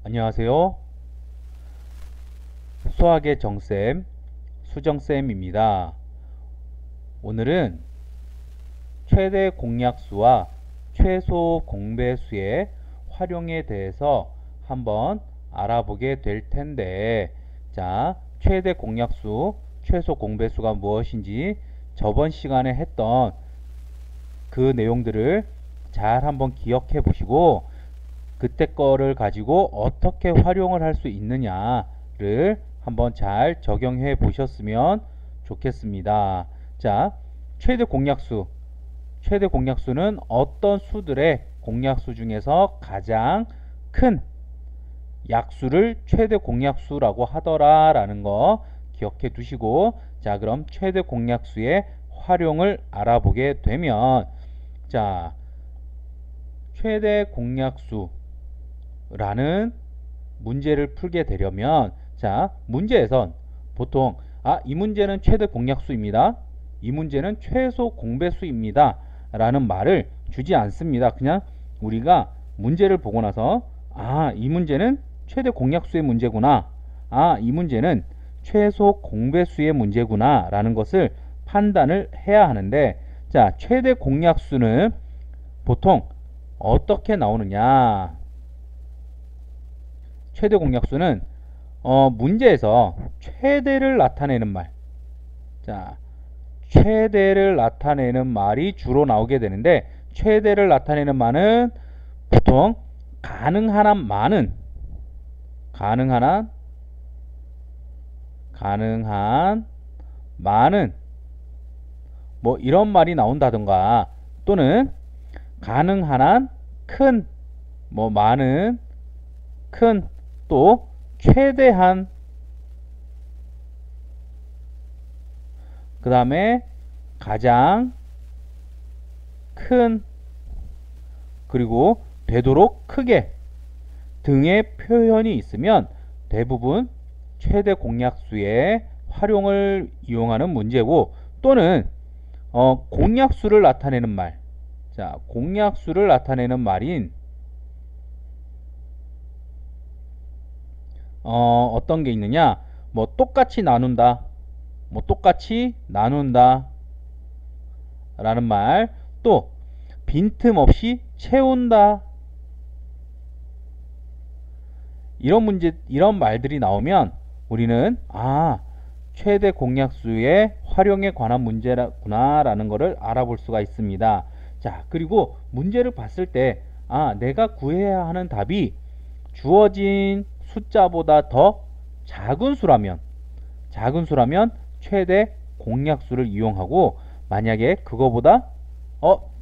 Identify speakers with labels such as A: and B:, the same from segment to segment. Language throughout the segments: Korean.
A: 안녕하세요. 수학의 정쌤, 수정쌤입니다. 오늘은 최대 공약수와 최소 공배수의 활용에 대해서 한번 알아보게 될 텐데, 자, 최대 공약수, 최소 공배수가 무엇인지 저번 시간에 했던 그 내용들을 잘 한번 기억해 보시고, 그때 거를 가지고 어떻게 활용을 할 수 있느냐를 한번 잘 적용해 보셨으면 좋겠습니다. 자, 최대 공약수. 최대 공약수는 어떤 수들의 공약수 중에서 가장 큰 약수를 최대 공약수라고 하더라 라는 거 기억해 두시고, 자, 그럼 최대 공약수의 활용을 알아보게 되면, 자, 최대 공약수 라는 문제를 풀게 되려면, 자, 문제에선 보통 이 문제는 최대 공약수입니다, 이 문제는 최소 공배수입니다 라는 말을 주지 않습니다. 그냥 우리가 문제를 보고 나서 이 문제는 최대 공약수의 문제구나, 이 문제는 최소 공배수의 문제구나 라는 것을 판단을 해야 하는데, 자, 최대 공약수는 보통 어떻게 나오느냐. 최대 공약수는 문제에서 최대를 나타내는 말, 자, 최대를 나타내는 말이 주로 나오게 되는데, 최대를 나타내는 말은 보통 가능한 한 많은 뭐 이런 말이 나온다던가, 또는 가능한 한 큰, 뭐 많은, 큰, 또 최대한, 그 다음에 가장 큰, 그리고 되도록 크게 등의 표현이 있으면 대부분 최대 공약수의 활용을 이용하는 문제고, 또는 공약수를 나타내는 말, 자, 공약수를 나타내는 말인 어떤 게 있느냐, 뭐 똑같이 나눈다, 뭐 똑같이 나눈다 라는 말, 또 빈틈없이 채운다, 이런 말들이 나오면 우리는 최대 공약수의 활용에 관한 문제구나 라는 것을 알아볼 수가 있습니다. 자, 그리고 문제를 봤을 때 내가 구해야 하는 답이 주어진 숫자보다 더 작은 수라면 최대 공약수를 이용하고, 만약에 그거보다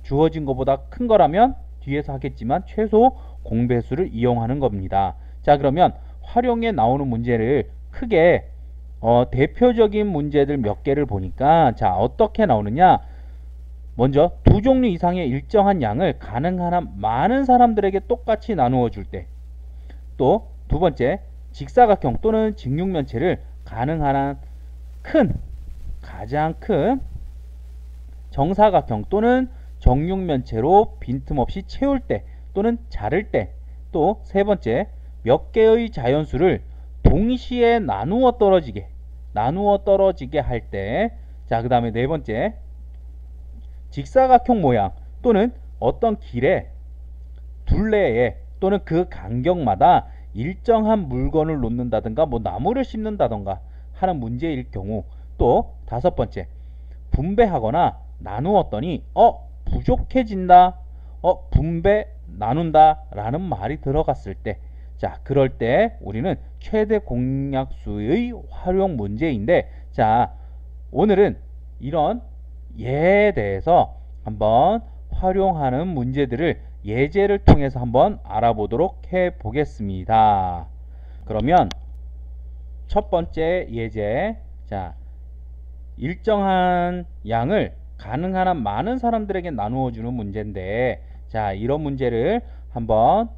A: 주어진 것보다 큰 거라면 뒤에서 하겠지만 최소 공배수를 이용하는 겁니다. 자, 그러면 활용에 나오는 문제를 크게 대표적인 문제들 몇 개를 보니까, 자, 어떻게 나오느냐. 먼저 두 종류 이상의 일정한 양을 가능한 한 많은 사람들에게 똑같이 나누어 줄 때, 또 두 번째, 직사각형 또는 직육면체를 가능한 한 가장 큰 정사각형 또는 정육면체로 빈틈없이 채울 때 또는 자를 때, 또 세 번째, 몇 개의 자연수를 동시에 나누어 떨어지게 할 때, 자, 그 다음에 네 번째, 직사각형 모양 또는 어떤 길의 둘레에 또는 그 간격마다 일정한 물건을 놓는다든가 뭐 나무를 심는다든가 하는 문제일 경우, 또 다섯 번째, 분배하거나 나누었더니 부족해진다, 분배 나눈다 라는 말이 들어갔을 때, 자, 그럴 때 우리는 최대 공약수의 활용 문제인데, 자, 오늘은 이런 예에 대해서 한번 활용하는 문제들을 예제를 통해서 한번 알아보도록 해 보겠습니다. 그러면 첫 번째 예제, 자, 일정한 양을 가능한 한 많은 사람들에게 나누어 주는 문제인데, 자, 이런 문제를 한번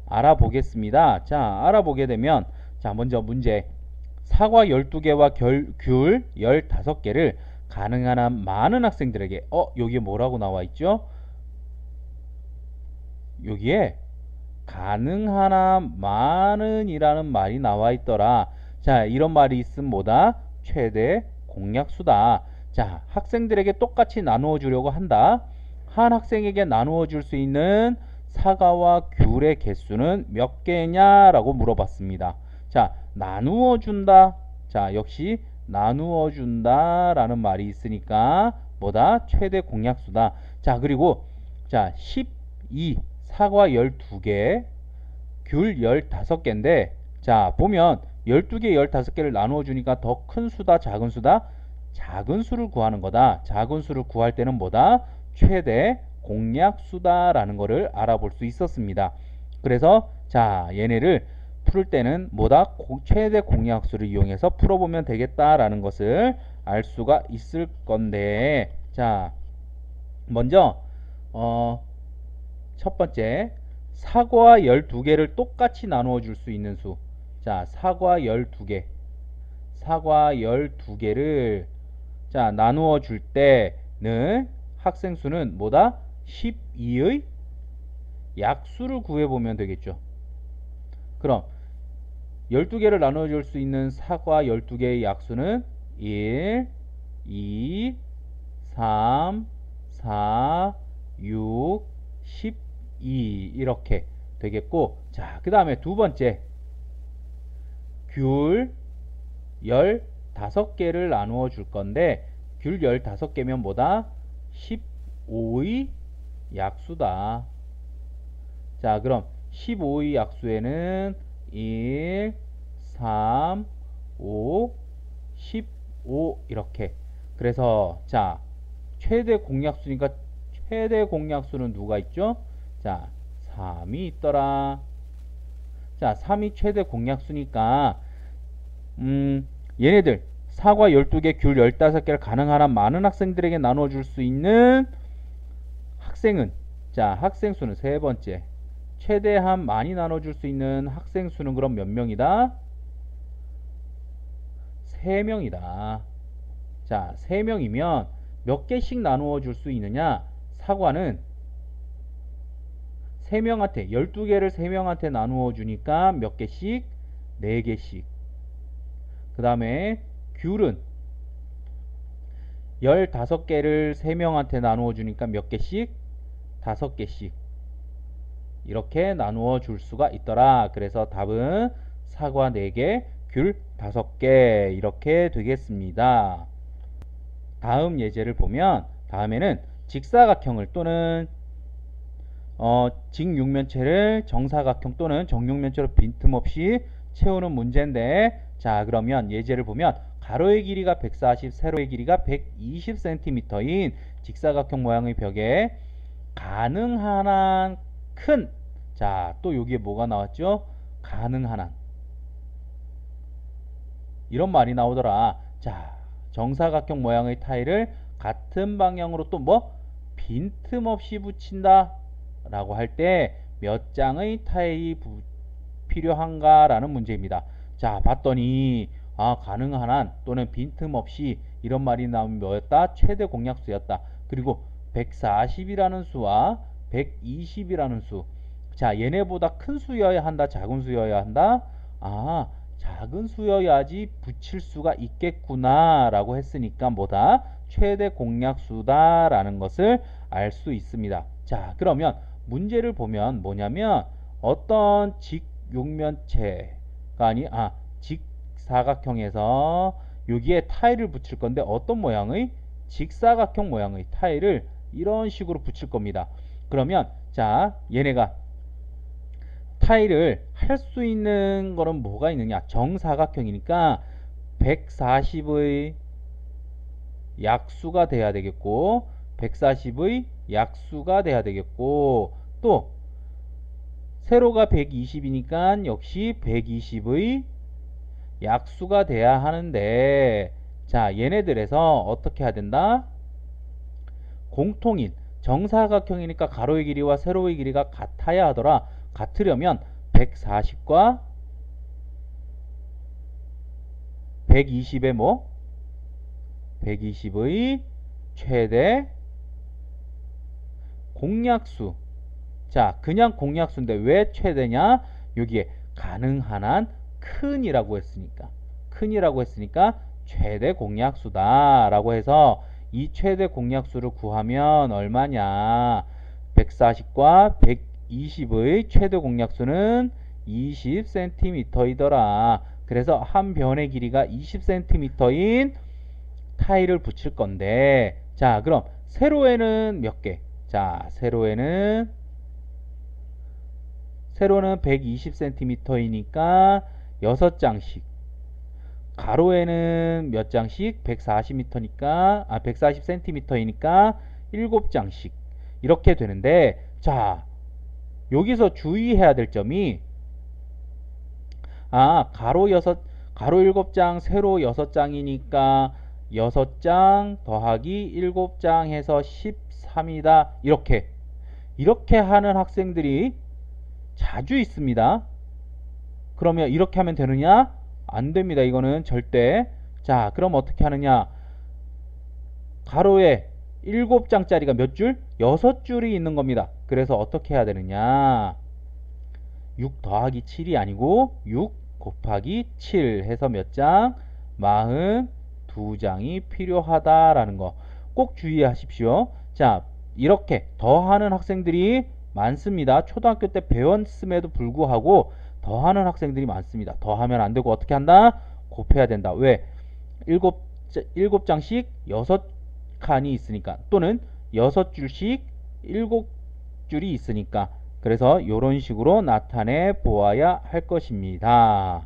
A: 알아보겠습니다. 자, 알아보게 되면, 자, 먼저 문제, 사과 12개와 귤 15개를 가능한 한 많은 학생들에게, 여기에 뭐라고 나와 있죠? 여기에 가능하나 많은이라는 말이 나와 있더라. 자, 이런 말이 있으면 뭐다? 최대 공약수다. 자, 학생들에게 똑같이 나누어 주려고 한다. 한 학생에게 나누어 줄 수 있는 사과와 귤의 개수는 몇 개냐라고 물어봤습니다. 자, 나누어 준다. 자, 역시 나누어 준다라는 말이 있으니까 뭐다? 최대 공약수다. 자, 그리고 자, 12 사과 12개, 귤 15개인데 자, 보면 12개, 15개를 나누어 주니까 더 큰 수다, 작은 수다? 작은 수를 구하는 거다. 작은 수를 구할 때는 뭐다? 최대 공약수다라는 것을 알아볼 수 있었습니다. 그래서 자, 얘네를 풀 때는 뭐다? 최대 공약수를 이용해서 풀어보면 되겠다라는 것을 알 수가 있을 건데 자, 먼저 첫 번째 사과 12개를 똑같이 나누어 줄 수 있는 수. 자, 사과 12개. 사과 12개를 자, 나누어 줄 때는 학생 수는 뭐다? 12의 약수를 구해 보면 되겠죠. 그럼 12개를 나누어 줄 수 있는 사과 12개의 약수는 1, 2, 3, 4, 6, 12 이렇게 되겠고 자, 그 다음에 두 번째 귤 15개를 나누어 줄 건데 귤 15개면 뭐다? 15의 약수다. 자, 그럼 15의 약수에는 1, 3, 5, 15 이렇게 그래서 자, 최대 공약수니까 최대 공약수는 누가 있죠? 자, 3이 있더라. 자, 3이 최대 공약수니까 얘네들 사과 12개, 귤 15개를 가능한 한 많은 학생들에게 나눠 줄 수 있는 학생은 자, 학생 수는 세 번째. 최대한 많이 나눠 줄 수 있는 학생 수는 그럼 몇 명이다? 3명이다. 자, 3명이면 몇 개씩 나누어 줄 수 있느냐? 사과는 3명한테 12개를 3명한테 나누어 주니까 몇 개씩? 4개씩. 그 다음에 귤은 15개를 3명한테 나누어 주니까 몇 개씩? 5개씩. 이렇게 나누어 줄 수가 있더라. 그래서 답은 사과 4개, 귤 5개 이렇게 되겠습니다. 다음 예제를 보면 다음에는 직사각형을 또는 직육면체를 정사각형 또는 정육면체로 빈틈없이 채우는 문제인데 자, 그러면 예제를 보면 가로의 길이가 140, 세로의 길이가 120cm인 직사각형 모양의 벽에 가능한 한 큰 자, 또 여기에 뭐가 나왔죠? 가능한 한 이런 말이 나오더라. 자, 정사각형 모양의 타일을 같은 방향으로 또 뭐 빈틈없이 붙인다 라고 할 때 몇 장의 타일이 필요한가 라는 문제입니다. 자, 봤더니 가능한 한 또는 빈틈없이 이런 말이 나오면 뭐였다? 최대 공약수였다. 그리고 140이라는 수와 120이라는 수. 자, 얘네보다 큰 수여야 한다, 작은 수여야 한다? 작은 수여야지 붙일 수가 있겠구나 라고 했으니까 뭐다? 최대 공약수다 라는 것을 알 수 있습니다. 자, 그러면 문제를 보면 뭐냐면 어떤 직육면체가 직사각형에서 여기에 타일을 붙일 건데 어떤 모양의? 직사각형 모양의 타일을 이런 식으로 붙일 겁니다. 그러면 자, 얘네가 타일을 할 수 있는 거는 뭐가 있느냐? 정사각형이니까 140의 약수가 돼야 되겠고 140의 약수가 돼야 되겠고 또 세로가 120이니까 역시 120의 약수가 돼야 하는데 자, 얘네들에서 어떻게 해야 된다? 공통인 정사각형이니까 가로의 길이와 세로의 길이가 같아야 하더라. 같으려면 140과 120의 뭐? 120의 최대 공약수 자, 그냥 공약수인데 왜 최대냐? 여기에 가능한 한 큰이라고 했으니까. 큰이라고 했으니까 최대 공약수다 라고 해서 이 최대 공약수를 구하면 얼마냐? 140과 120의 최대 공약수는 20cm이더라. 그래서 한 변의 길이가 20cm인 타일을 붙일 건데, 자, 그럼 세로에는 몇 개? 자, 세로는 120cm이니까 6장씩. 가로에는 몇 장씩? 140m니까 140cm이니까 7장씩. 이렇게 되는데, 자, 여기서 주의해야 될 점이 가로 7장, 세로 6장이니까 6장 더하기 7장 해서 13이다. 이렇게 하는 학생들이 자주 있습니다. 그러면 이렇게 하면 되느냐? 안 됩니다. 이거는 절대. 자, 그럼 어떻게 하느냐? 가로에 7장짜리가 몇 줄? 6줄이 있는 겁니다. 그래서 어떻게 해야 되느냐? 6 더하기 7이 아니고 6 곱하기 7 해서 몇 장? 42장이 필요하다라는 거 꼭 주의하십시오. 자, 이렇게 더하는 학생들이 많습니다. 초등학교 때 배웠음에도 불구하고 더하는 학생들이 많습니다. 더하면 안 되고 어떻게 한다? 곱해야 된다. 왜? 7장씩 6칸이 있으니까, 또는 6줄씩 7줄이 있으니까. 그래서 이런 식으로 나타내 보아야 할 것입니다.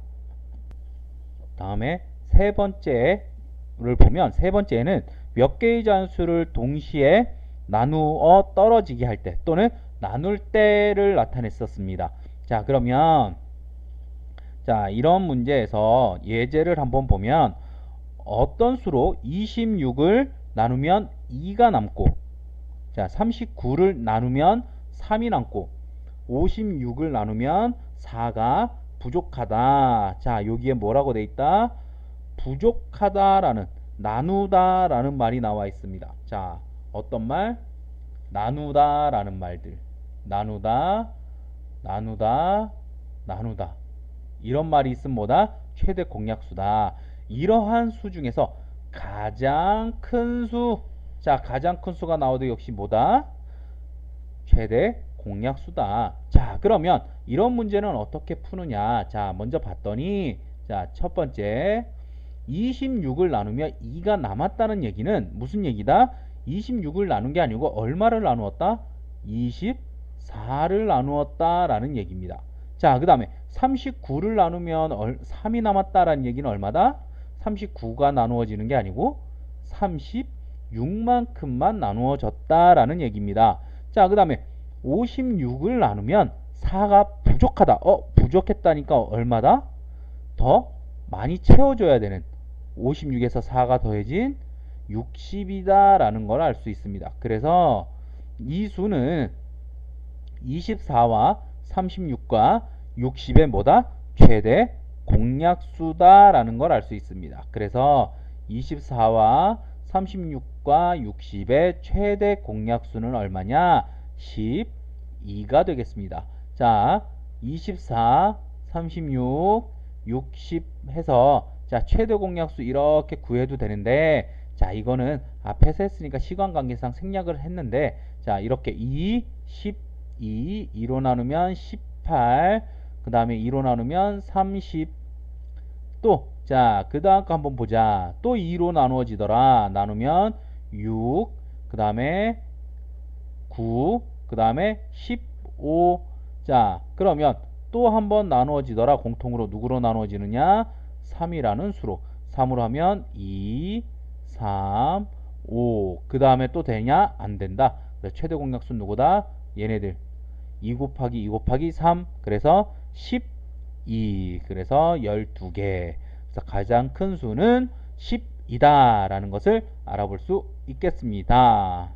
A: 다음에 세 번째를 보면, 세 번째는 몇 개의 잔수를 동시에 나누어 떨어지게 할 때 또는 나눌 때를 나타냈었습니다. 자, 그러면 자, 이런 문제에서 예제를 한번 보면, 어떤 수로 26을 나누면 2가 남고, 자, 39를 나누면 3이 남고, 56을 나누면 4가 부족하다. 자, 여기에 뭐라고 돼 있다? 부족하다라는, 나누다라는 말이 나와 있습니다. 자, 어떤 말? 나누다라는 말들. 나누다, 나누다, 나누다. 이런 말이 있으면 뭐다? 최대 공약수다. 이러한 수 중에서 가장 큰 수. 자, 가장 큰 수가 나오도 역시 뭐다? 최대 공약수다. 자, 그러면 이런 문제는 어떻게 푸느냐? 자, 먼저 봤더니, 자, 첫 번째, 26을 나누면 2가 남았다는 얘기는 무슨 얘기다? 26을 나눈 게 아니고 얼마를 나누었다? 24를 나누었다라는 얘기입니다. 자, 그 다음에 39를 나누면 3이 남았다라는 얘기는 얼마다? 39가 나누어지는 게 아니고 36만큼만 나누어졌다라는 얘기입니다. 자, 그 다음에 56을 나누면 4가 부족하다. 부족했다니까 얼마다? 더 많이 채워줘야 되는, 56에서 4가 더해진 60이다 라는 걸 알 수 있습니다. 그래서 이 수는 24와 36과 60의 뭐다? 최대 공약수다 라는 걸 알 수 있습니다. 그래서 24와 36과 60의 최대 공약수는 얼마냐? 12가 되겠습니다. 자, 24, 36, 60 해서, 자, 최대 공약수 이렇게 구해도 되는데, 자, 이거는 앞에서 했으니까 시간 관계상 생략을 했는데, 자, 이렇게 2, 12, 2로 나누면 18, 그 다음에 2로 나누면 30, 또, 자, 그 다음 거 한번 보자. 또 2로 나누어지더라. 나누면 6, 그 다음에 9, 그 다음에 15. 자, 그러면 또 한번 나누어지더라. 공통으로 누구로 나누어지느냐? 3이라는 수로. 3으로 하면 2, 3, 5. 그 다음에 또 되냐? 안 된다. 그래서 최대 공약수 누구다? 얘네들. 2 곱하기 2 곱하기 3. 그래서 12. 그래서 12개. 그래서 가장 큰 수는 10이다 라는 것을 알아볼 수 있겠습니다.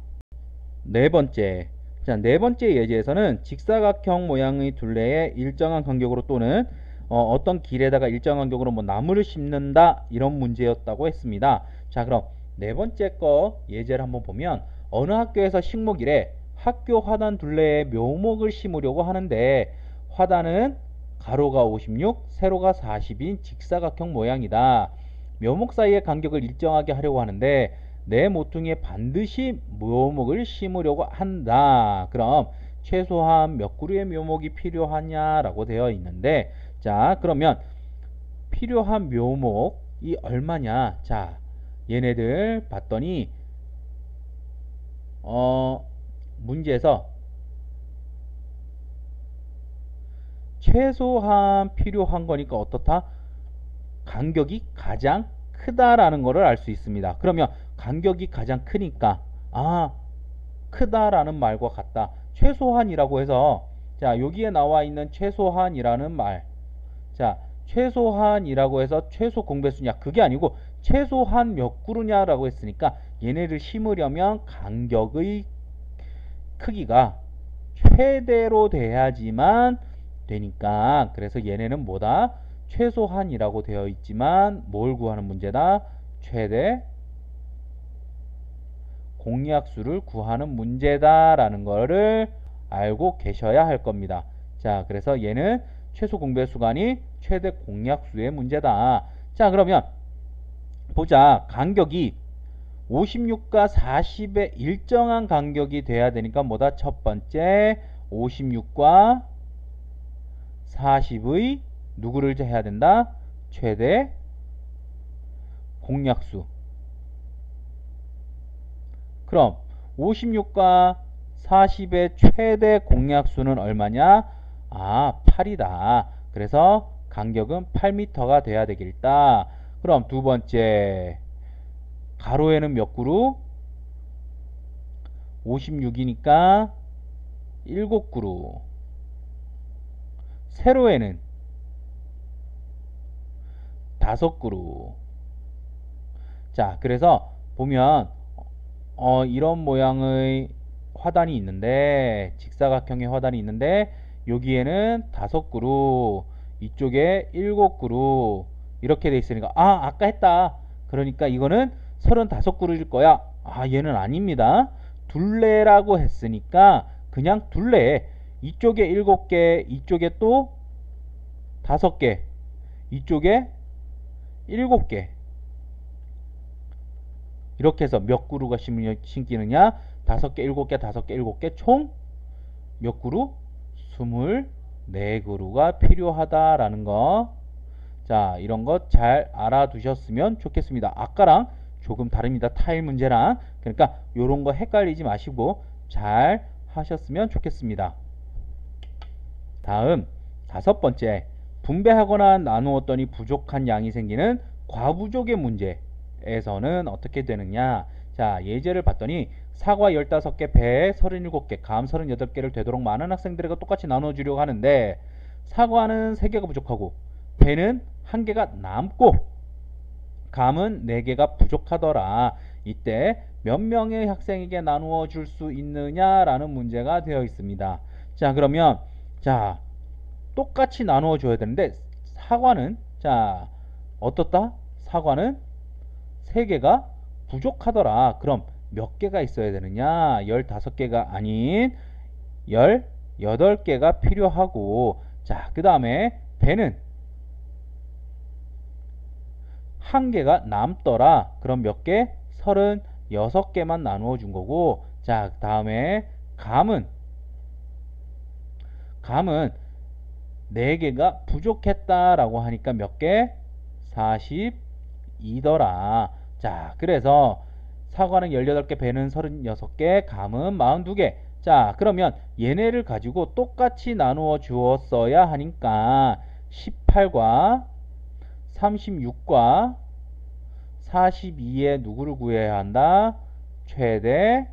A: 네 번째. 자, 네 번째 예제에서는 직사각형 모양의 둘레에 일정한 간격으로 또는 어떤 길에다가 일정한 간격으로 뭐 나무를 심는다, 이런 문제였다고 했습니다. 자, 그럼 네 번째 거 예제를 한번 보면, 어느 학교에서 식목일에 학교 화단 둘레에 묘목을 심으려고 하는데 화단은 가로가 56, 세로가 40인 직사각형 모양이다. 묘목 사이의 간격을 일정하게 하려고 하는데 내 모퉁이에 반드시 묘목을 심으려고 한다. 그럼 최소한 몇 그루의 묘목이 필요하냐라고 되어 있는데, 자 그러면 필요한 묘목이 얼마냐. 자 얘네들 봤더니 문제에서 최소한 필요한 거니까 어떻다? 간격이 가장 크다라는 것을 알 수 있습니다. 그러면 간격이 가장 크니까 크다라는 말과 같다. 최소한이라고 해서 자 여기에 나와 있는 최소한이라는 말, 자 최소한이라고 해서 최소 공배수냐 그게 아니고 최소한 몇 그루냐라고 했으니까 얘네를 심으려면 간격의 크기가 최대로 돼야지만 되니까, 그래서 얘네는 뭐다? 최소한이라고 되어 있지만 뭘 구하는 문제다? 최대 공약수를 구하는 문제다라는 거를 알고 계셔야 할 겁니다. 자 그래서 얘는 최소 공배수가 아닌 최대 공약수의 문제다. 자 그러면 보자. 간격이 56과 40의 일정한 간격이 돼야 되니까 뭐다? 첫 번째 56과 40의 누구를 해야 된다? 최대 공약수. 그럼 56과 40의 최대 공약수는 얼마냐? 8이다. 그래서 간격은 8m가 돼야 되겠다. 그럼 두 번째 가로에는 몇 그루? 56이니까 7그루. 세로에는 5그루. 자 그래서 보면 이런 모양의 화단이 있는데, 직사각형의 화단이 있는데 여기에는 5그루, 이쪽에 7그루 이렇게 돼 있으니까 아까 했다. 그러니까 이거는 35그루일 거야. 얘는 아닙니다. 둘레라고 했으니까 그냥 둘레, 이쪽에 7개, 이쪽에 또 5개, 이쪽에 7개, 이렇게 해서 몇 그루가 심기느냐? 5개, 7개, 5개, 7개, 총 몇 그루? 24그루가 필요하다라는 거. 자 이런 거 잘 알아두셨으면 좋겠습니다. 아까랑 조금 다릅니다. 타일 문제랑. 그러니까 요런 거 헷갈리지 마시고 잘 하셨으면 좋겠습니다. 다음 5번째, 분배하거나 나누었더니 부족한 양이 생기는 과부족의 문제에서는 어떻게 되느냐. 자 예제를 봤더니 사과 15개, 배 37개, 감 38개를 되도록 많은 학생들에게 똑같이 나눠주려고 하는데 사과는 3개가 부족하고 배는 1개가 남고 감은 4개가 부족하더라. 이때 몇 명의 학생에게 나누어 줄 수 있느냐라는 문제가 되어 있습니다. 자 그러면 자 똑같이 나누어 줘야 되는데 사과는 자 어떻다? 사과는 3개가 부족하더라. 그럼 몇 개가 있어야 되느냐? 15개가 아닌 18개가 필요하고, 자 그 다음에 배는 1개가 남더라. 그럼 몇 개? 36개만 나누어 준 거고, 자 다음에 감은 4개가 부족했다라고 하니까 몇 개? 42더라. 자 그래서 사과는 18개, 배는 36개, 감은 42개. 자 그러면 얘네를 가지고 똑같이 나누어 주었어야 하니까 18과 36과 42의 누구를 구해야 한다? 최대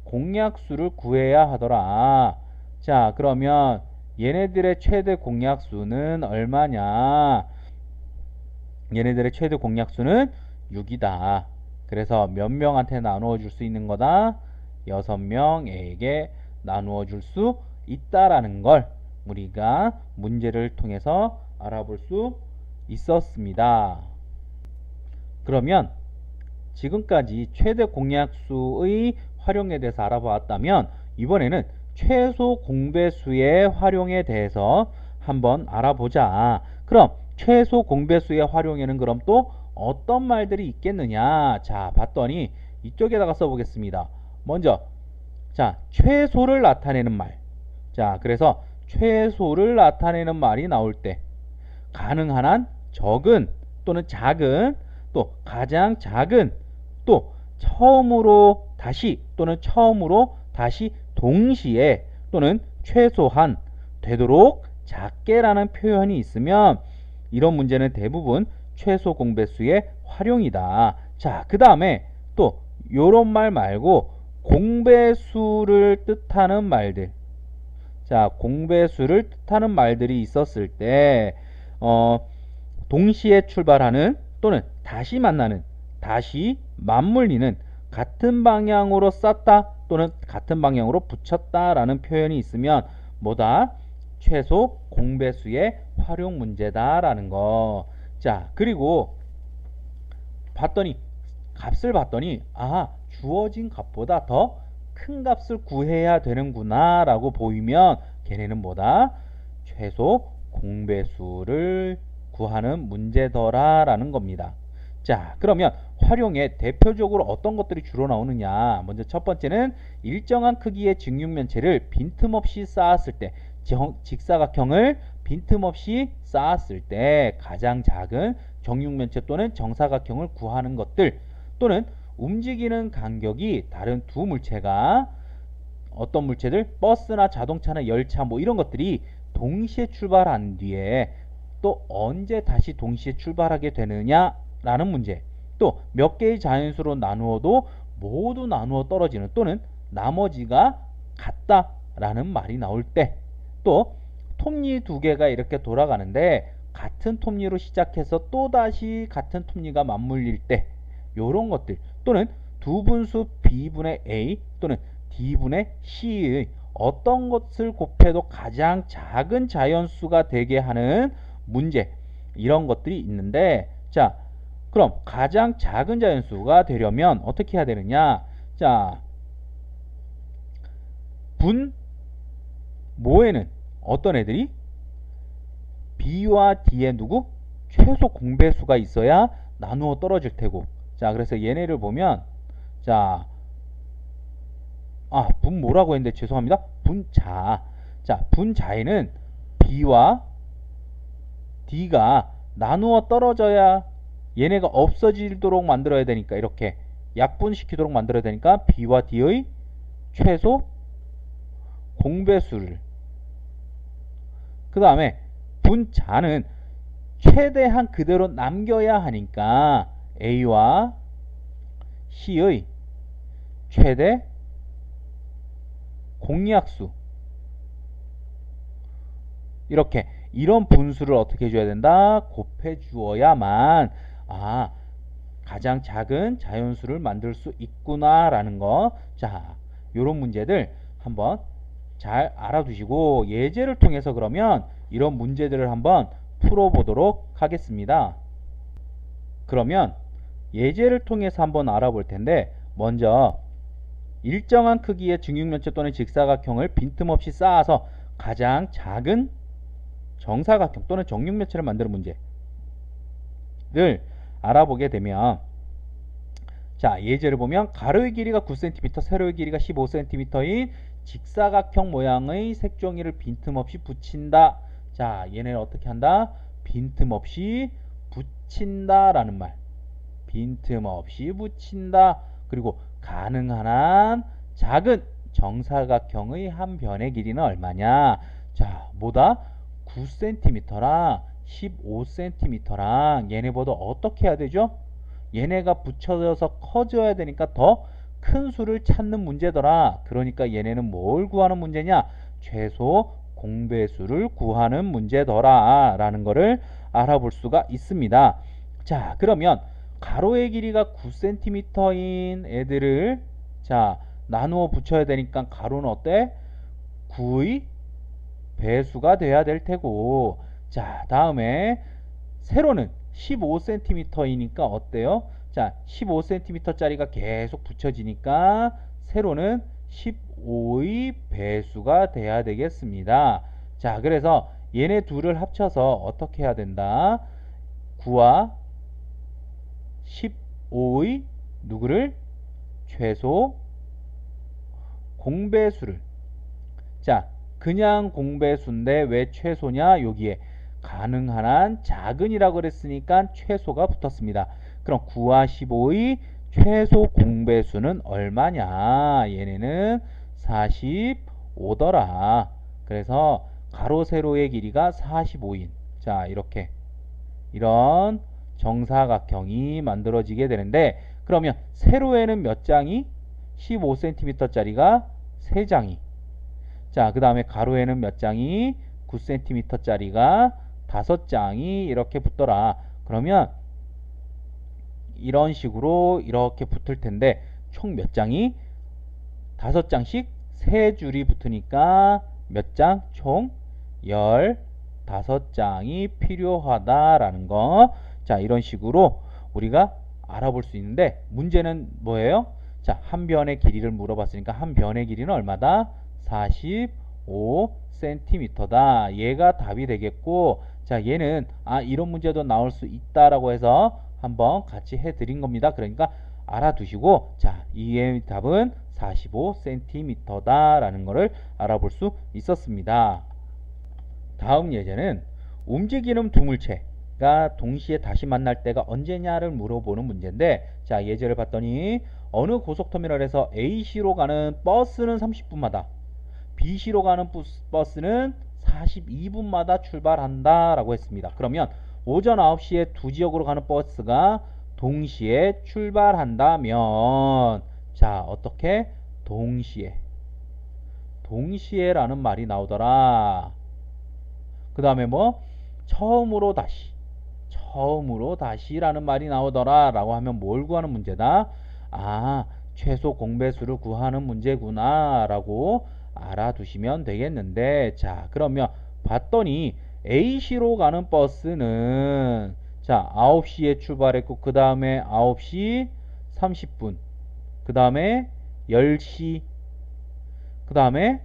A: 공약수를 구해야 하더라. 자 그러면 얘네들의 최대 공약수는 얼마냐? 얘네들의 최대 공약수는 6이다. 그래서 몇 명한테 나누어 줄 수 있는 거다? 6명에게 나누어 줄 수 있다라는 걸 우리가 문제를 통해서 알아볼 수 있었습니다. 그러면 지금까지 최대 공약수의 활용에 대해서 알아보았다면 이번에는 최소 공배수의 활용에 대해서 한번 알아보자. 그럼 최소 공배수의 활용에는 그럼 또 어떤 말들이 있겠느냐? 자, 봤더니 이쪽에다가 써보겠습니다. 먼저 자, 최소를 나타내는 말. 자, 그래서 최소를 나타내는 말이 나올 때 가능한 한 적은 또는 작은 또 가장 작은 또 처음으로 다시 또는 처음으로 다시 동시에 또는 최소한 되도록 작게라는 표현이 있으면 이런 문제는 대부분 최소 공배수의 활용이다. 자, 그 다음에 또 요런 말 말고 공배수를 뜻하는 말들. 자, 공배수를 뜻하는 말들이 있었을 때 동시에 출발하는 또는 다시 만나는, 다시 맞물리는, 같은 방향으로 쌌다 또는 같은 방향으로 붙였다 라는 표현이 있으면 뭐다? 최소 공배수의 활용 문제다 라는 거. 자, 그리고 봤더니 값을 봤더니 주어진 값보다 더 큰 값을 구해야 되는구나 라고 보이면 걔네는 뭐다? 최소 공배수를 구하는 문제더라 라는 겁니다. 자, 그러면 활용에 대표적으로 어떤 것들이 주로 나오느냐. 먼저 첫 번째는 일정한 크기의 직육면체를 빈틈없이 쌓았을 때, 직사각형을 빈틈없이 쌓았을 때 가장 작은 정육면체 또는 정사각형을 구하는 것들, 또는 움직이는 간격이 다른 두 물체가 어떤 물체들, 버스나 자동차나 열차 뭐 이런 것들이 동시에 출발한 뒤에 또 언제 다시 동시에 출발하게 되느냐 라는 문제. 또 몇 개의 자연수로 나누어도 모두 나누어 떨어지는 또는 나머지가 같다 라는 말이 나올 때, 또 톱니 두 개가 이렇게 돌아가는데 같은 톱니로 시작해서 또다시 같은 톱니가 맞물릴 때 요런 것들, 또는 두 분수 B분의 A 또는 D분의 C의 어떤 것을 곱해도 가장 작은 자연수가 되게 하는 문제, 이런 것들이 있는데, 자, 그럼 가장 작은 자연수가 되려면 어떻게 해야 되느냐? 자, 분모에는 어떤 애들이 B와 D에 누구? 최소 공배수가 있어야 나누어 떨어질 테고. 자, 그래서 얘네를 보면 자, 분모라고 했는데 죄송합니다. 분자. 자, 분자에는 B와 D가 나누어 떨어져야 얘네가 없어지도록 만들어야 되니까, 이렇게 약분시키도록 만들어야 되니까 B와 D의 최소 공배수를, 그 다음에 분자는 최대한 그대로 남겨야 하니까 A와 C의 최대 공약수, 이렇게 이런 분수를 어떻게 해줘야 된다? 곱해 주어야만 가장 작은 자연수를 만들 수 있구나 라는 거. 자, 요런 문제들 한번 잘 알아두시고 예제를 통해서 그러면 이런 문제들을 한번 풀어보도록 하겠습니다. 그러면 예제를 통해서 한번 알아볼 텐데, 먼저 일정한 크기의 직육면체 또는 직사각형을 빈틈없이 쌓아서 가장 작은 정사각형 또는 정육면체를 만드는 문제를 알아보게 되면, 자, 예제를 보면 가로의 길이가 9cm, 세로의 길이가 15cm인 직사각형 모양의 색종이를 빈틈없이 붙인다. 자, 얘네를 어떻게 한다? 빈틈없이 붙인다 라는 말. 빈틈없이 붙인다. 그리고 가능한 한 작은 정사각형의 한 변의 길이는 얼마냐? 자, 뭐다? 9cm랑 15cm랑 얘네보다 어떻게 해야 되죠? 얘네가 붙여져서 커져야 되니까 더 큰 수를 찾는 문제더라. 그러니까 얘네는 뭘 구하는 문제냐? 최소 공배수를 구하는 문제더라 라는 거를 알아볼 수가 있습니다. 자, 그러면 가로의 길이가 9cm인 애들을 자 나누어 붙여야 되니까 가로는 어때? 9의 배수가 돼야 될 테고, 자, 다음에 세로는 15cm이니까 어때요? 자, 15cm짜리가 계속 붙여지니까 세로는 15의 배수가 돼야 되겠습니다. 자, 그래서 얘네 둘을 합쳐서 어떻게 해야 된다? 9와 15의 누구를? 최소 공배수를. 자, 그냥 공배수인데 왜 최소냐? 여기에 가능한 한 작은이라고 그랬으니까 최소가 붙었습니다. 그럼 9와 15의 최소 공배수는 얼마냐? 얘네는 45더라. 그래서 가로 세로의 길이가 45인. 자, 이렇게 이런 정사각형이 만들어지게 되는데, 그러면 세로에는 몇 장이? 15cm짜리가 3장이. 자, 그 다음에 가로에는 몇 장이? 9cm짜리가 5장이 이렇게 붙더라. 그러면 이런 식으로 이렇게 붙을 텐데 총 몇 장이? 5장씩 3줄이 붙으니까 몇 장? 총 15장이 필요하다라는 거. 자, 이런 식으로 우리가 알아볼 수 있는데, 문제는 뭐예요? 자, 한 변의 길이를 물어봤으니까 한 변의 길이는 얼마다? 45cm다. 얘가 답이 되겠고, 자, 얘는 이런 문제도 나올 수 있다라고 해서 한번 같이 해드린 겁니다. 그러니까 알아두시고, 자, 이의 답은 45cm다 라는 것을 알아볼 수 있었습니다. 다음 예제는 움직이는 두 물체가 동시에 다시 만날 때가 언제냐를 물어보는 문제인데, 자, 예제를 봤더니 어느 고속터미널에서 A시로 가는 버스는 30분마다, B시로 가는 버스는 42분마다 출발한다 라고 했습니다. 그러면 오전 9시에 두 지역으로 가는 버스가 동시에 출발한다면, 자, 어떻게? 동시에라는 말이 나오더라. 그 다음에 뭐? 처음으로 다시라는 말이 나오더라 라고 하면 뭘 구하는 문제다? 최소 공배수를 구하는 문제구나 라고 알아두시면 되겠는데, 자, 그러면 봤더니 A시로 가는 버스는, 자, 9시에 출발했고, 그 다음에 9시 30분, 그 다음에 10시, 그 다음에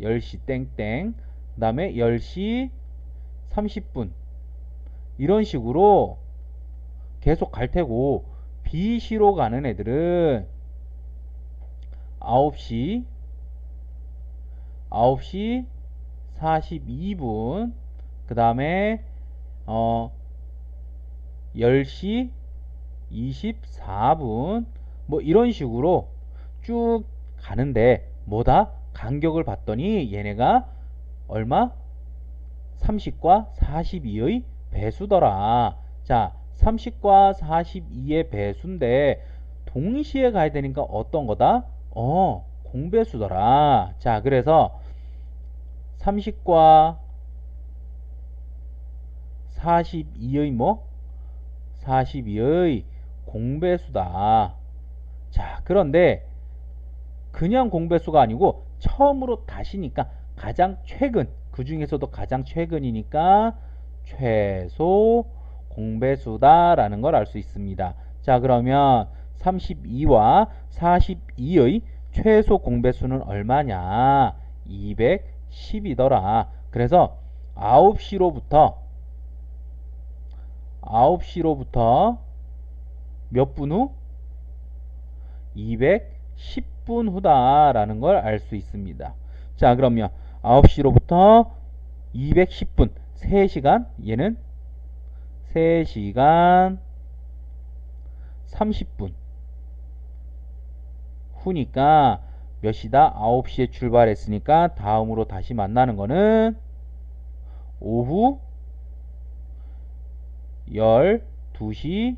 A: 10시 땡땡, 그 다음에 10시 30분, 이런 식으로 계속 갈 테고, B시로 가는 애들은 9시 42분, 그 다음에 10시 24분, 뭐 이런 식으로 쭉 가는데, 뭐다? 간격을 봤더니 얘네가 얼마? 30과 42의 배수더라. 자, 30과 42의 배수인데 동시에 가야 되니까 어떤 거다? 공배수더라. 자, 그래서 30과 42의 뭐? 42의 공배수다. 자, 그런데 그냥 공배수가 아니고 처음으로 다시니까 가장 최근, 그 중에서도 가장 최근이니까 최소 공배수다라는 걸 알 수 있습니다. 자, 그러면 32와 42의 최소 공배수는 얼마냐? 210이더라. 그래서 9시로부터 몇 분 후? 210분 후다라는 걸 알 수 있습니다. 자, 그러면 9시로부터 210분, 3시간, 얘는 3시간 30분 후니까 몇 시다? 9시에 출발했으니까 다음으로 다시 만나는 거는 오후 12시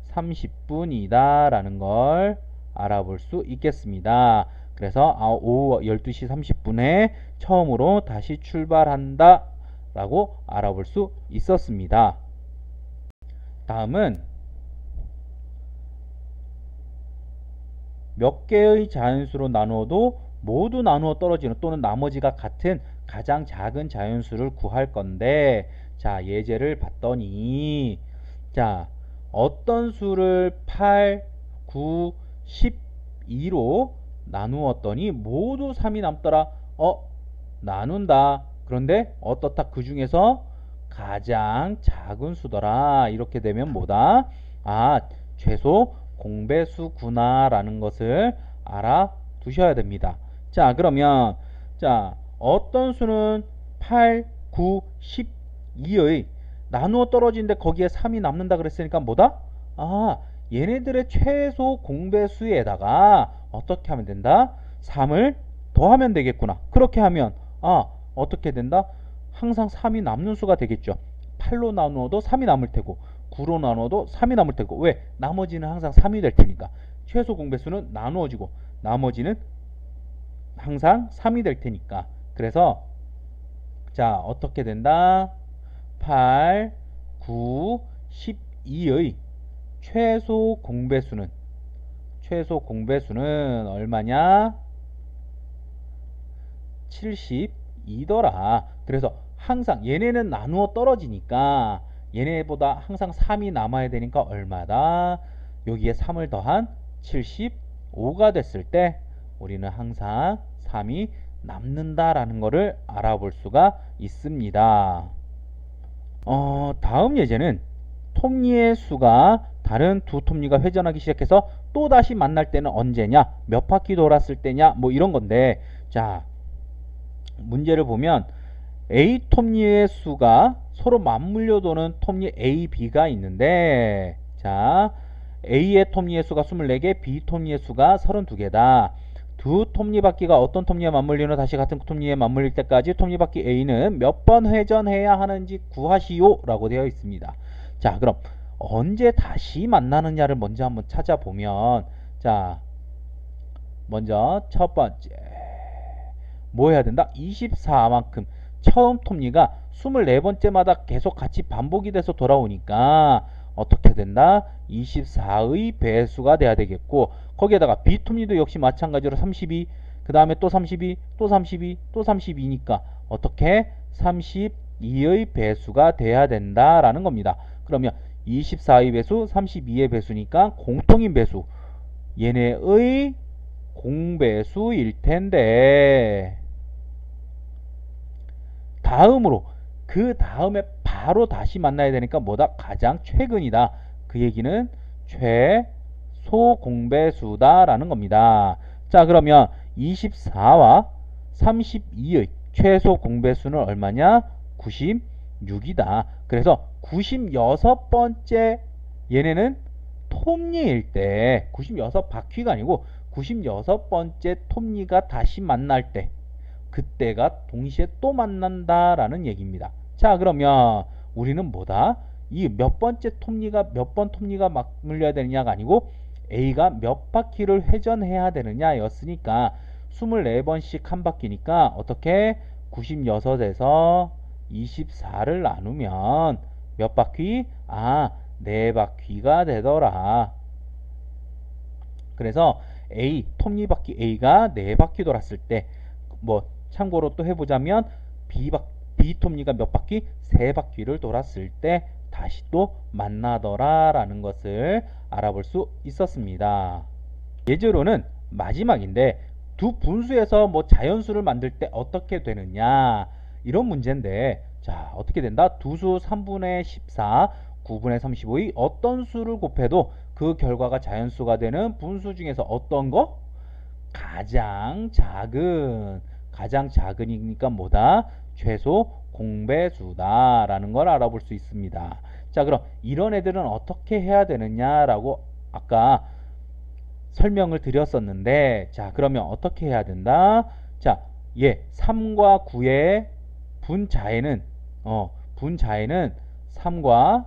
A: 30분이다 라는 걸 알아볼 수 있겠습니다. 그래서 오후 12시 30분에 처음으로 다시 출발한다 라고 알아볼 수 있었습니다. 다음은 몇 개의 자연수로 나누어도 모두 나누어 떨어지는, 또는 나머지가 같은 가장 작은 자연수를 구할 건데, 자, 예제를 봤더니, 자, 어떤 수를 8, 9, 12로 나누었더니 모두 3이 남더라. 나눈다. 그런데 어떻다? 그 중에서 가장 작은 수더라. 이렇게 되면 뭐다? 최소 공배수구나 라는 것을 알아두셔야 됩니다. 자, 그러면 어떤 수는 8, 9, 12의 나누어 떨어지는데 거기에 3이 남는다 그랬으니까 뭐다? 얘네들의 최소 공배수에다가 어떻게 하면 된다? 3을 더하면 되겠구나. 그렇게 하면 어떻게 된다? 항상 3이 남는 수가 되겠죠. 8로 나누어도 3이 남을 테고 9로 나누어도 3이 남을 테고, 왜? 나머지는 항상 3이 될 테니까. 최소 공배수는 나누어지고 나머지는 항상 3이 될 테니까. 그래서 어떻게 된다? 8, 9, 12의 최소 공배수는 얼마냐? 72더라. 그래서 항상 얘네는 나누어 떨어지니까 얘네보다 항상 3이 남아야 되니까 얼마다? 여기에 3을 더한 75가 됐을 때 우리는 항상 3이 남는다라는 것을 알아볼 수가 있습니다. 다음 예제는 톱니의 수가 다른 두 톱니가 회전하기 시작해서 또다시 만날 때는 언제냐, 몇 바퀴 돌았을 때냐, 뭐 이런 건데, 문제를 보면 A 톱니의 수가 서로 맞물려 도는 톱니 A, B가 있는데, A의 톱니의 수가 24개, B 톱니의 수가 32개다. 두 톱니바퀴가 어떤 톱니에 맞물리노? 다시 같은 톱니에 맞물릴 때까지 톱니바퀴 A는 몇 번 회전해야 하는지 구하시오 라고 되어 있습니다. 그럼 언제 다시 만나느냐를 먼저 한번 찾아보면, 먼저 첫 번째 뭐 해야 된다? 24만큼 처음 톱니가 24번째마다 계속 같이 반복이 돼서 돌아오니까 어떻게 된다? 24의 배수가 돼야 되겠고, 거기에다가 B톱니도 역시 마찬가지로 32, 그 다음에 또 32, 또 32, 또 32니까 어떻게? 32의 배수가 돼야 된다라는 겁니다. 그러면 24의 배수, 32의 배수니까 공통인 배수, 얘네의 공배수일 텐데, 다음으로 그 다음에 바로 다시 만나야 되니까 뭐다? 가장 최근이다. 그 얘기는 최소 공배수다 라는 겁니다. 그러면 24와 32의 최소 공배수는 얼마냐? 96이다. 그래서 96번째 얘네는 톱니일 때, 96바퀴가 아니고 96번째 톱니가 다시 만날 때, 그때가 동시에 또 만난다라는 얘기입니다. 그러면 우리는 뭐다? 이 몇 번째 톱니가 몇 번 톱니가 맞물려야 되느냐가 아니고 A가 몇 바퀴를 회전해야 되느냐 였으니까 24번씩 한 바퀴니까 어떻게? 96에서 24를 나누면 몇 바퀴? 4바퀴가 되더라. 그래서 A, 톱니바퀴 A가 4바퀴 돌았을 때, 참고로 또 해보자면 B 톱니가 몇 바퀴? 3바퀴를 돌았을 때 다시 또 만나더라 라는 것을 알아볼 수 있었습니다. 예제로는 마지막인데, 두 분수에서 자연수를 만들 때 어떻게 되느냐, 이런 문제인데, 어떻게 된다? 두수 3분의 14, 9분의 35의 어떤 수를 곱해도 그 결과가 자연수가 되는 분수 중에서 어떤 거? 가장 작으니까 뭐다? 최소 공배수다 라는 걸 알아볼 수 있습니다. 그럼 이런 애들은 어떻게 해야 되느냐라고 아까 설명을 드렸었는데, 그러면 어떻게 해야 된다? 3과 9의 분자에는 3과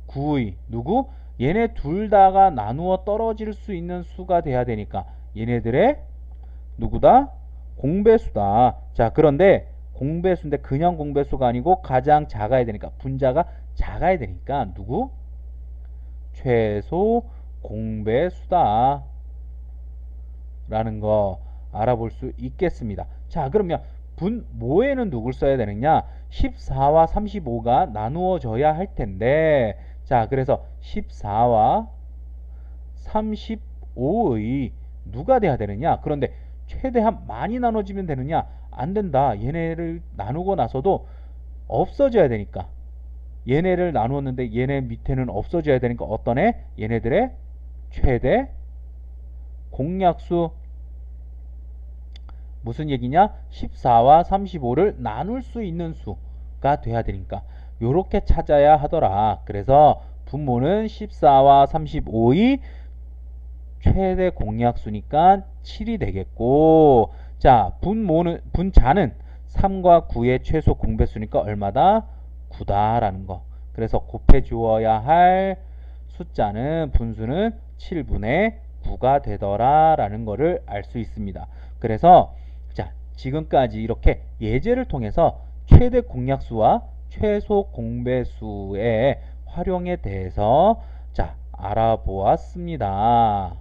A: 9의 누구? 얘네 둘 다가 나누어 떨어질 수 있는 수가 돼야 되니까 얘네들의 누구다? 공배수다. 그런데 공배수인데 그냥 공배수가 아니고 가장 작아야 되니까, 분자가 작아야 되니까 누구? 최소 공배수다 라는 거 알아볼 수 있겠습니다. 그러면 분모에는 누굴 써야 되느냐? 14와 35가 나누어져야 할 텐데, 자, 그래서 14와 35의 누가 돼야 되느냐? 그런데 최대한 많이 나눠지면 되느냐? 안 된다. 얘네를 나누고 나서도 없어져야 되니까. 얘네를 나누었는데 얘네 밑에는 없어져야 되니까 어떤 애? 얘네들의 최대 공약수. 무슨 얘기냐? 14와 35를 나눌 수 있는 수가 돼야 되니까 요렇게 찾아야 하더라. 그래서 분모는 14와 35의 최대 공약수니까 7이 되겠고, 자, 분자는 3과 9의 최소 공배수니까 얼마다? 9다라는 거. 그래서 곱해 주어야 할 숫자는 분수는 7분의 9가 되더라라는 거를 알 수 있습니다. 그래서 자, 지금까지 이렇게 예제를 통해서 최대 공약수와 최소 공배수의 활용에 대해서 자, 알아보았습니다.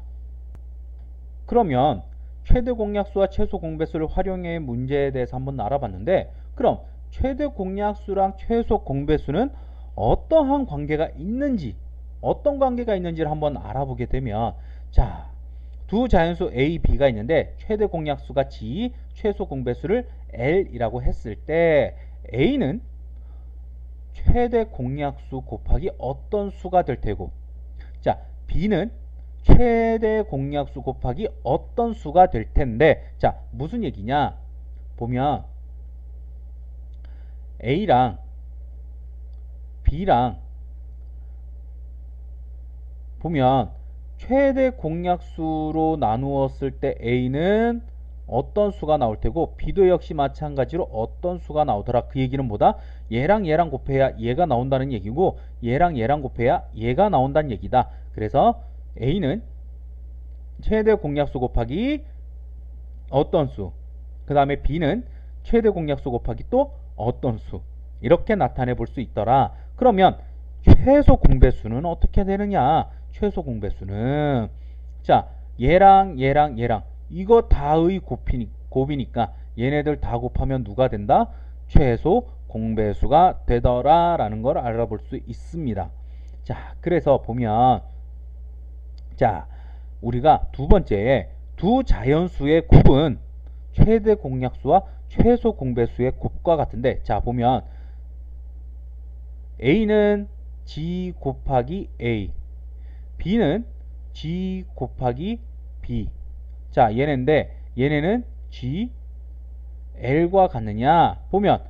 A: 그러면 최대 공약수와 최소 공배수를 활용해 문제에 대해서 한번 알아봤는데, 그럼 최대 공약수랑 최소 공배수는 어떠한 관계가 있는지, 어떤 관계가 있는지를 한번 알아보게 되면, 자, 두 자연수 A, B가 있는데 최대 공약수가 G, 최소 공배수를 L이라고 했을 때 A는 최대 공약수 곱하기 어떤 수가 될 테고, 자, B는 최대 공약수 곱하기 어떤 수가 될 텐데, 자, 무슨 얘기냐? 보면 A랑 B랑 보면 최대 공약수로 나누었을 때 A는 어떤 수가 나올 테고 B도 역시 마찬가지로 어떤 수가 나오더라. 그 얘기는 뭐다? 얘랑 얘랑 곱해야 얘가 나온다는 얘기고 얘랑 얘랑 곱해야 얘가 나온다는 얘기다. 그래서 A는 최대 공약수 곱하기 어떤 수, 그 다음에 B는 최대 공약수 곱하기 또 어떤 수, 이렇게 나타내 볼 수 있더라. 그러면 최소 공배수는 어떻게 되느냐? 최소 공배수는 자, 얘랑 얘랑 얘랑 이거 다의 곱이니까 얘네들 다 곱하면 누가 된다? 최소 공배수가 되더라 라는 걸 알아볼 수 있습니다. 자, 그래서 보면 자, 우리가 두 번째 두 자연수의 곱은 최대 공약수와 최소 공배수의 곱과 같은데, 자, 보면 A는 G 곱하기 A, B는 G 곱하기 B. 자, 얘네인데 얘네는 G, L과 같느냐? 보면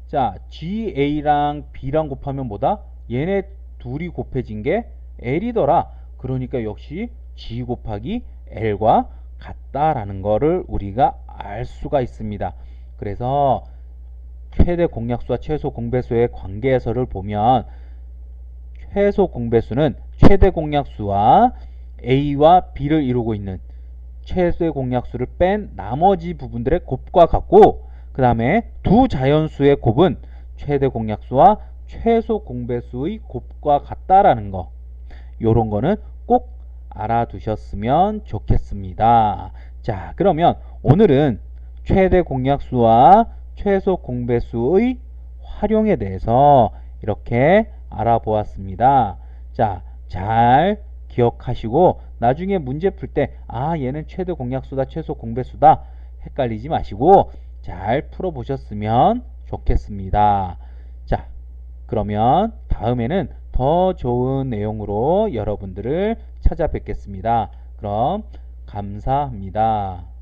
A: 자, GA랑 B랑 곱하면 뭐다? 얘네 둘이 곱해진 게 L이더라. 그러니까 역시 G 곱하기 L과 같다라는 거를 우리가 알 수가 있습니다. 그래서 최대 공약수와 최소 공배수의 관계에서를 보면 최소 공배수는 최대 공약수와 A와 B를 이루고 있는 최대 공약수를 뺀 나머지 부분들의 곱과 같고, 그 다음에 두 자연수의 곱은 최대 공약수와 최소 공배수의 곱과 같다라는 거, 요런 거는 꼭 알아두셨으면 좋겠습니다. 자, 그러면 오늘은 최대 공약수와 최소 공배수의 활용에 대해서 이렇게 알아보았습니다. 자, 잘 기억하시고 나중에 문제 풀 때 아, 얘는 최대 공약수다, 최소 공배수다 헷갈리지 마시고 잘 풀어보셨으면 좋겠습니다. 자, 그러면 다음에는 더 좋은 내용으로 여러분들을 찾아뵙겠습니다. 그럼 감사합니다.